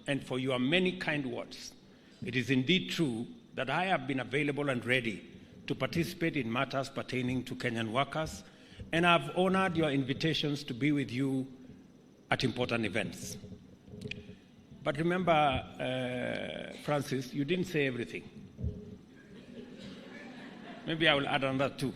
and for your many kind words. It is indeed true that I have been available and ready to participate in matters pertaining to Kenyan workers, and I've honored your invitations to be with you at important events. But remember, Francis, you didn't say everything. Maybe I will add on that too.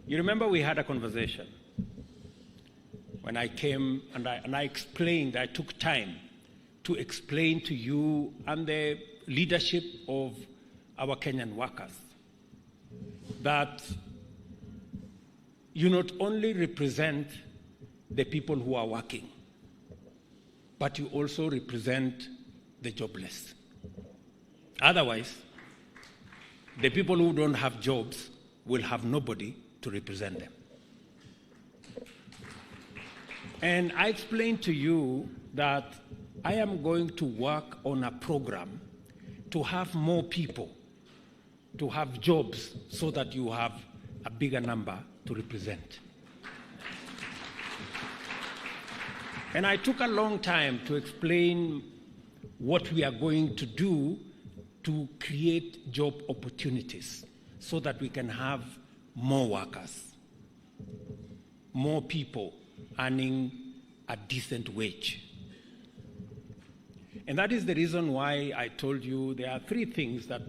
You remember we had a conversation when I came and I explained, I took time to explain to you and the leadership of our Kenyan workers that you not only represent the people who are working, but you also represent the jobless. Otherwise, the people who don't have jobs will have nobody to represent them. And I explained to you that I am going to work on a program to have more people, to have jobs, so that you have a bigger number to represent. And I took a long time to explain what we are going to do to create job opportunities so that we can have more workers, more people earning a decent wage. And that is the reason why I told you there are 3 things that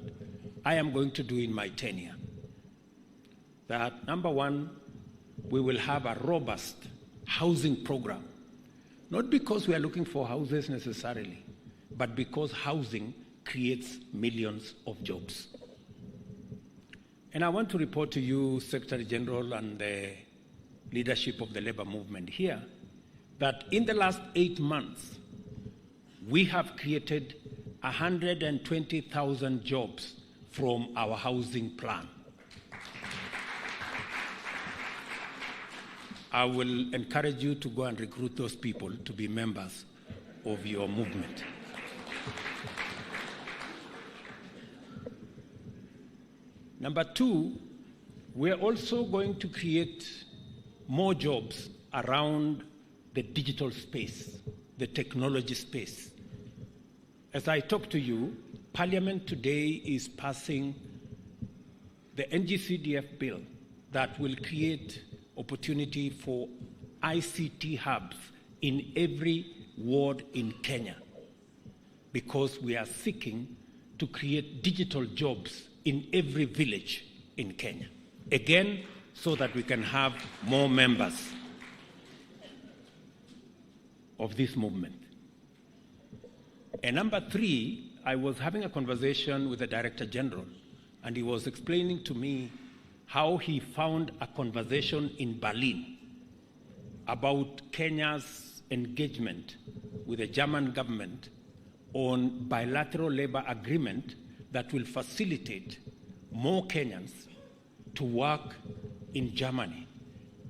I am going to do in my tenure. That, number 1, we will have a robust housing program. Not because we are looking for houses necessarily, but because housing creates millions of jobs. And I want to report to you, Secretary General and the leadership of the labor movement here, that in the last 8 months, we have created 120,000 jobs from our housing plan. I will encourage you to go and recruit those people to be members of your movement. Number 2, we are also going to create more jobs around the digital space, the technology space. As I talk to you, Parliament today is passing the NGCDF bill that will create opportunity for ICT hubs in every ward in Kenya, because we are seeking to create digital jobs in every village in Kenya. Again, so that we can have more members of this movement. And number 3, I was having a conversation with the Director General, and he was explaining to me how he found a conversation in Berlin about Kenya's engagement with the German government on bilateral labor agreement that will facilitate more Kenyans to work in Germany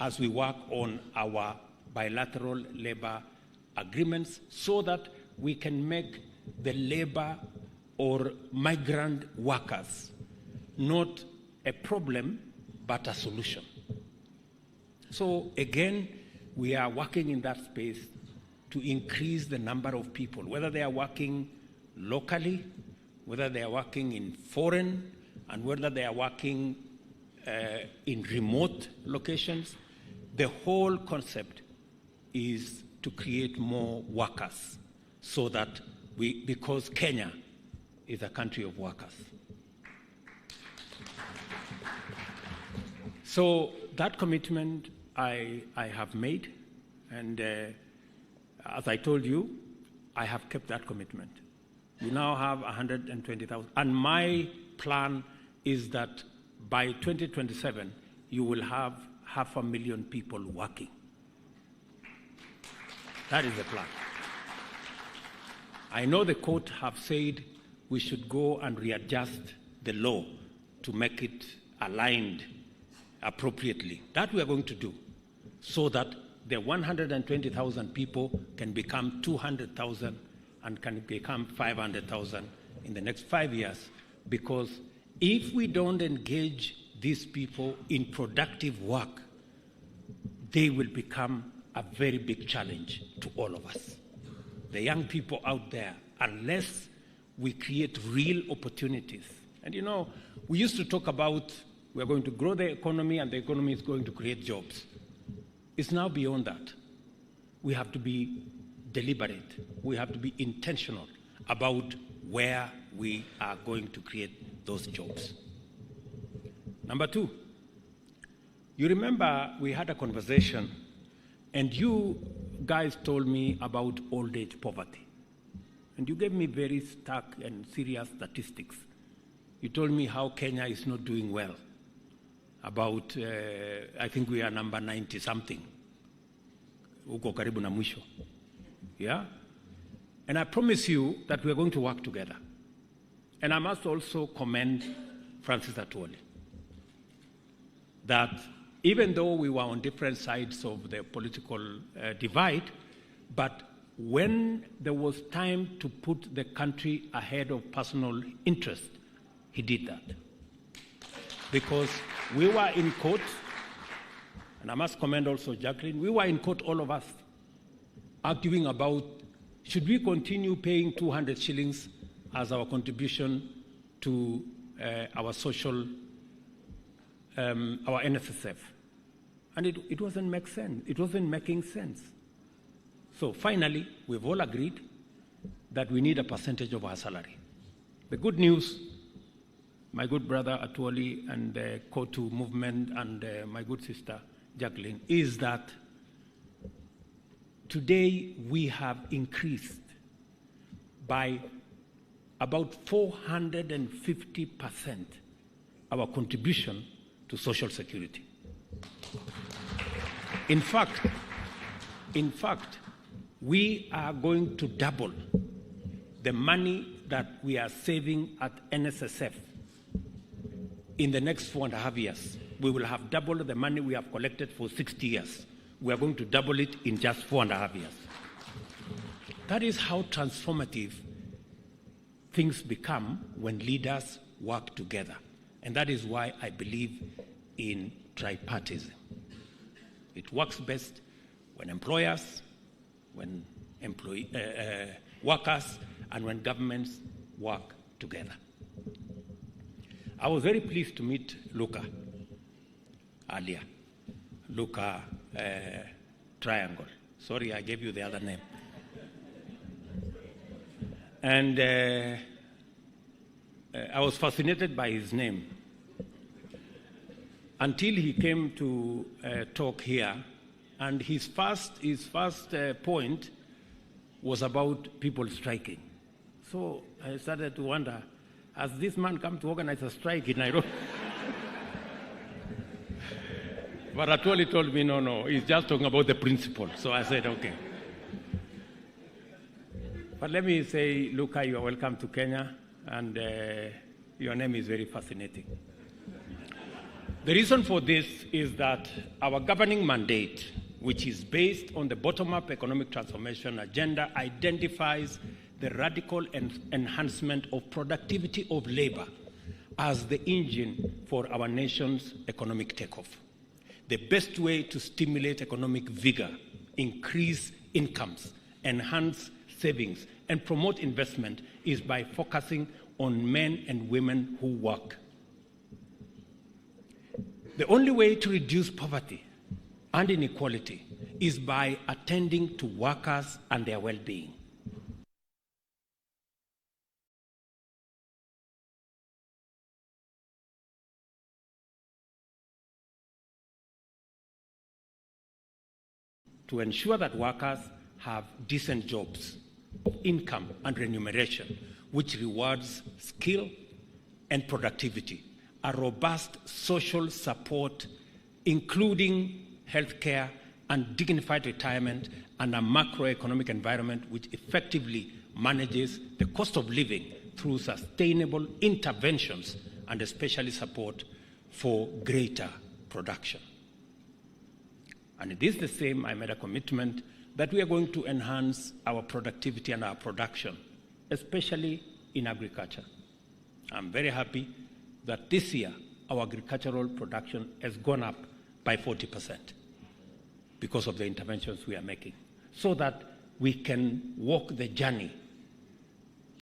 as we work on our bilateral labor agreements, so that we can make the labor or migrant workers not a problem but a solution. So again, we are working in that space to increase the number of people, whether they are working locally, whether they are working in foreign, and whether they are working in remote locations. The whole concept is to create more workers, so that because Kenya is a country of workers. So that commitment I have made, and as I told you, I have kept that commitment. We now have 120,000, and my plan is that by 2027, you will have 500,000 people working. That is the plan. I know the court have said we should go and readjust the law to make it aligned appropriately. That we are going to do, so that the 120,000 people can become 200,000 and can become 500,000 in the next 5 years. Because if we don't engage these people in productive work, they will become a very big challenge to all of us. the young people out there, unless we create real opportunities. And you know, we used to talk about we're going to grow the economy and the economy is going to create jobs. It's now beyond that. We have to be deliberate. We have to be intentional about where we are going to create those jobs. Number two, you remember we had a conversation and you guys told me about old age poverty. And you gave me very stark and serious statistics. You told me how Kenya is not doing well. About, I think we are number 90-something. Uko karibu na mwisho. Yeah? And I promise you that we are going to work together. And I must also commend Francis Atwoli, that even though we were on different sides of the political divide, but when there was time to put the country ahead of personal interest, he did that. Because we were in court, and I must commend also Jacqueline, we were in court, all of us, arguing about should we continue paying 200 shillings as our contribution to our social, our NSSF. And it wasn't make sense. It wasn't making sense. So finally, we've all agreed that we need a percentage of our salary. The good news, my good brother Atwoli and the KOTU movement and my good sister Jacqueline, is that today we have increased by about 450% our contribution to social security. In fact, we are going to double the money that we are saving at NSSF in the next 4.5 years. We will have doubled the money we have collected for 60 years. We are going to double it in just 4.5 years. That is how transformative things become when leaders work together. And that is why I believe in tripartism. It works best when employers, when workers, and when governments work together. I was very pleased to meet Luca earlier. Luca Triangle. Sorry, I gave you the other name. And I was fascinated by his name until he came to talk here, and his first point was about people striking. So I started to wonder, has this man come to organize a strike in Nairobi? But Atwoli told me, no, he's just talking about the principle. So I said, okay. But let me say, Luca, you are welcome to Kenya, and your name is very fascinating. The reason for this is that our governing mandate, which is based on the bottom-up economic transformation agenda, identifies the radical enhancement of productivity of labor as the engine for our nation's economic takeoff. The best way to stimulate economic vigor, increase incomes, enhance savings, and promote investment is by focusing on men and women who work. The only way to reduce poverty and inequality is by attending to workers and their well-being. To ensure that workers have decent jobs, income and remuneration, which rewards skill and productivity, a robust social support, including healthcare and dignified retirement, and a macroeconomic environment which effectively manages the cost of living through sustainable interventions and especially support for greater production. And it is the same, I made a commitment that we are going to enhance our productivity and our production, especially in agriculture. I'm very happy that this year our agricultural production has gone up by 40% because of the interventions we are making, so that we can walk the journey